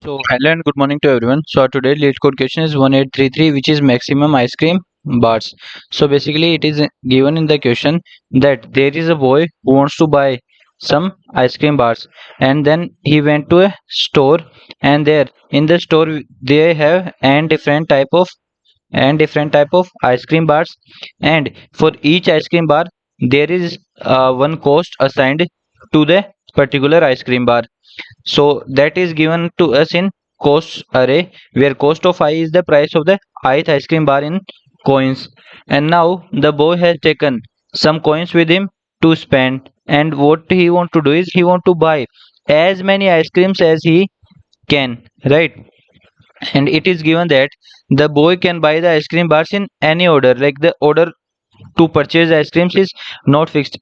So hello and good morning to everyone. So today lead code question is 1833, which is maximum ice cream bars. So basically it is given in the question that there is a boy who wants to buy some ice cream bars, and then he went to a store, and there in the store they have and different type of ice cream bars, and for each ice cream bar there is one cost assigned to the particular ice cream bar. So that is given to us in cost array, where cost of I is the price of the ith ice cream bar in coins. And now the boy has taken some coins with him to spend, and what he want to do is he want to buy as many ice creams as he can, right? And it is given that the boy can buy the ice cream bars in any order, like the order to purchase ice creams is not fixed.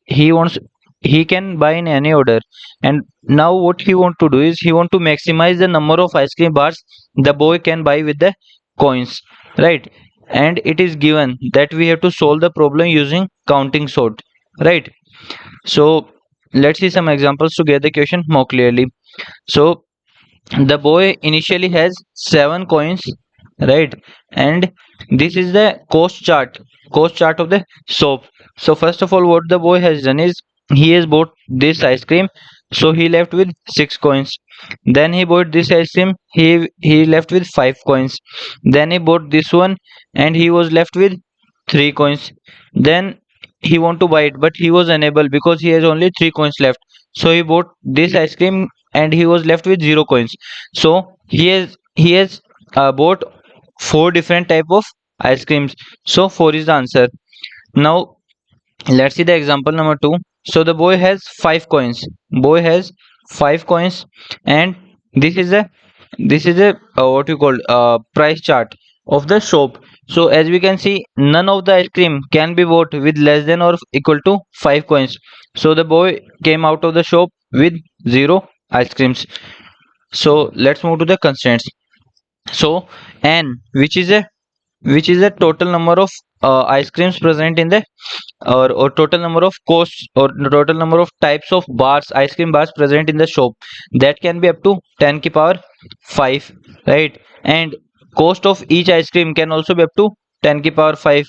He can buy in any order. And now what he want to do is he want to maximize the number of ice cream bars the boy can buy with the coins, right? And it is given that we have to solve the problem using counting sort, right? So let's see some examples to get the question more clearly. So the boy initially has 7 coins, right? And this is the cost chart of the soap. So first of all, what the boy has done is he has bought this ice cream, so he left with 6 coins. Then he bought this ice cream, he left with 5 coins. Then he bought this one, and he was left with 3 coins. Then he want to buy it, but he was unable because he has only 3 coins left. So he bought this ice cream, and he was left with 0 coins. So he has bought 4 different type of ice creams. So 4 is the answer. Now let's see the example number 2. So the boy has 5 coins, and this is a what you call price chart of the shop. So as we can see, none of the ice cream can be bought with less than or equal to 5 coins. So the boy came out of the shop with 0 ice creams. So let's move to the constraints. So n, which is a total number of ice creams present in the, or total number of costs, or total number of types of bars, ice cream bars present in the shop, that can be up to 10 ki power 5, right? And cost of each ice cream can also be up to 10 ki power 5,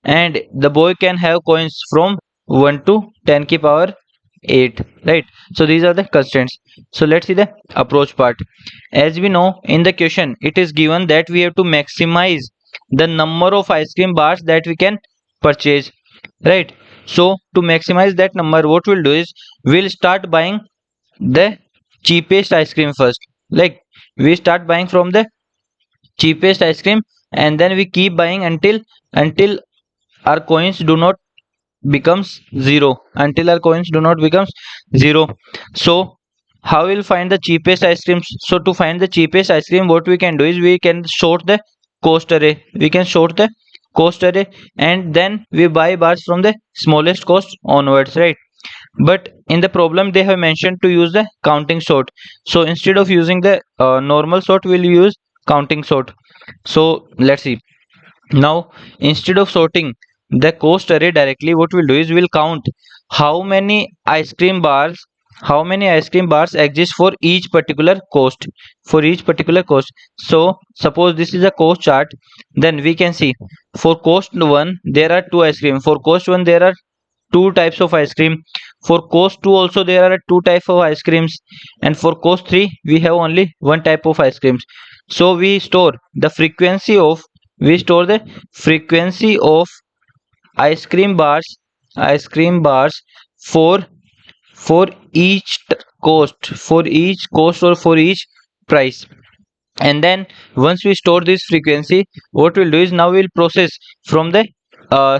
and the boy can have coins from 1 to 10 ki power 8, right? So these are the constraints. So let's see the approach part. As we know, in the question it is given that we have to maximize the number of ice cream bars that we can purchase, right? So to maximize that number, what we'll do is we'll start buying the cheapest ice cream first. Like, we start buying from the cheapest ice cream, and then we keep buying until our coins do not becomes 0, until our coins do not becomes 0. So how we'll find the cheapest ice creams? So to find the cheapest ice cream, what we can do is we can sort the cost array, and then we buy bars from the smallest cost onwards, right? But in the problem they have mentioned to use the counting sort. So instead of using the normal sort, we'll use counting sort. So let's see. Now instead of sorting the cost array directly, what we'll do is we'll count how many ice cream bars exist for each particular cost. So suppose this is a cost chart, then we can see for cost 1 there are 2 ice cream, for cost 1 there are 2 types of ice cream, for cost 2 also there are 2 types of ice creams, and for cost 3 we have only 1 type of ice creams. So we store the frequency of ice cream bars for for each cost or for each price. And then once we store this frequency, what we'll do is now we'll process from the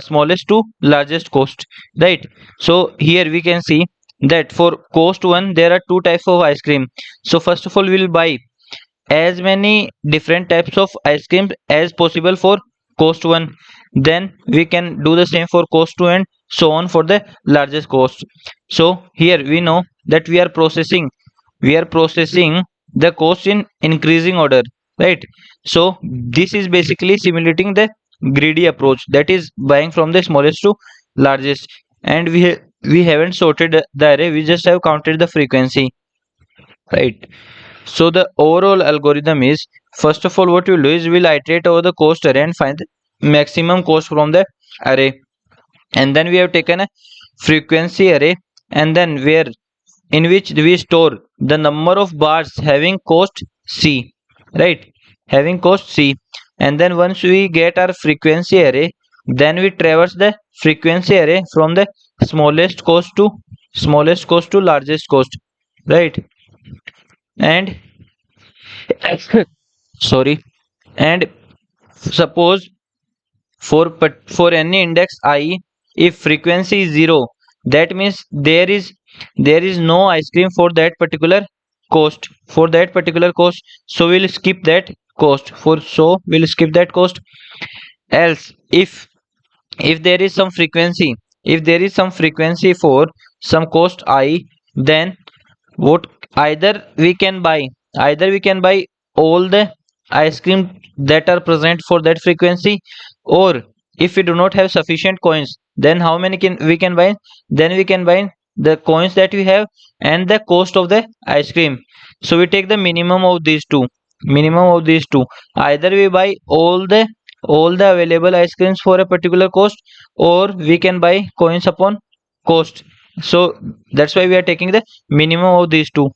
smallest to largest cost, right? So here we can see that for cost 1 there are 2 types of ice cream. So first of all, we'll buy as many different types of ice cream as possible for cost 1. Then we can do the same for cost 2, and so on for the largest cost. So here we know that we are processing the cost in increasing order, right? So this is basically simulating the greedy approach, that is buying from the smallest to largest. And we haven't sorted the array, we just have counted the frequency, right? So the overall algorithm is, first of all, what we'll do is we'll iterate over the cost array and find the maximum cost from the array. And then we have taken a frequency array, and then where in which we store the number of bars having cost c, right, having cost c. And then once we get our frequency array, then we traverse the frequency array from the smallest cost to largest cost, right. And sorry, and suppose for any index I, if frequency is 0, that means there is no ice cream for that particular cost. So we'll skip that cost. We'll skip that cost. Else, if there is some frequency, for some cost I, then what, either we can buy all the ice cream that are present for that frequency, or if we do not have sufficient coins, then how many can we can buy, then we can buy the coins that we have and the cost of the ice cream. So we take the minimum of these two. Either we buy all the available ice creams for a particular cost, or we can buy coins upon cost. So that's why we are taking the minimum of these two,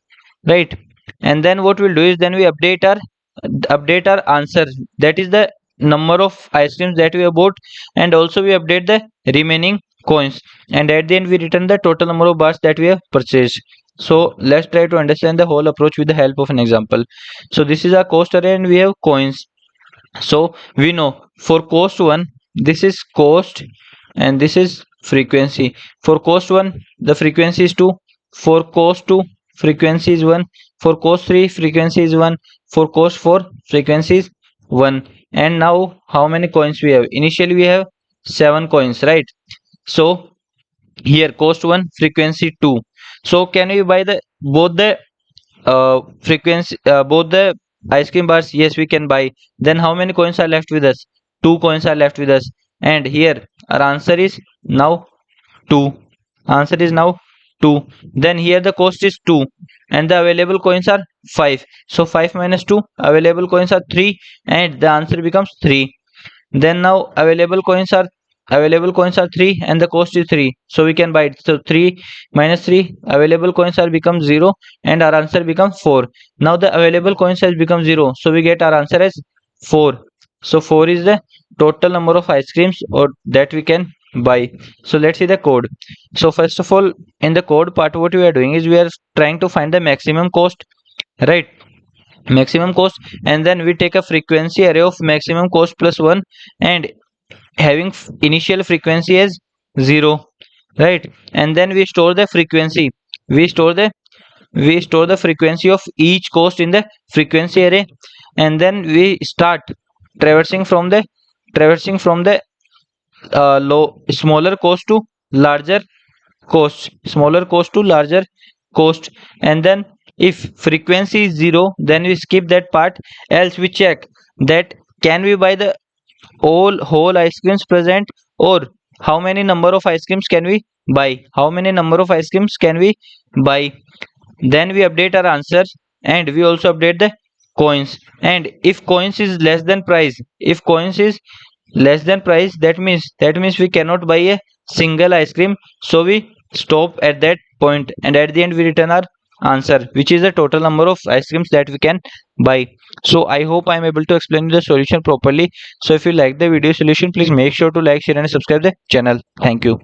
right. And then what we'll do is, then we update our answer, that is the number of ice creams that we have bought, and also we update the remaining coins, and at the end we return the total number of bars that we have purchased. So let's try to understand the whole approach with the help of an example. So this is our cost array and we have coins. So we know for cost 1, this is cost and this is frequency. For cost 1, the frequency is 2. For cost 2, frequency is 1. For cost 3, frequency is 1. For cost 4, frequency is 1. And now how many coins we have? Initially we have 7 coins, right? So here cost 1, frequency 2. So can we buy the both the ice cream bars? Yes, we can buy. Then how many coins are left with us? 2 coins are left with us. And here our answer is now 2. Answer is now 2. Then here the cost is 2 and the available coins are 5. So 5 minus 2, available coins are 3, and the answer becomes 3. Then now available coins are 3 and the cost is 3, so we can buy it. So 3 minus 3, available coins are become 0 and our answer becomes 4. Now the available coins has become 0, so we get our answer as 4. So 4 is the total number of ice creams or that we can buy. So let's see the code. So first of all, in the code part, what we are doing is we are trying to find the maximum cost, right, maximum cost. And then we take a frequency array of maximum cost plus 1 and having initial frequency as 0, right. And then we store the frequency, we store the frequency of each cost in the frequency array. And then we start traversing from the low smaller cost to larger cost. And then if frequency is 0, then we skip that part. Else we check that can we buy the all whole ice creams present, or how many number of ice creams can we buy. Then we update our answer and we also update the coins. And if coins is less than price, that means we cannot buy a single ice cream, so we stop at that point, and at the end we return our answer, which is the total number of ice creams that we can buy. So I hope I am able to explain the solution properly. So if you like the video solution, please make sure to like, share and subscribe the channel. Thank you.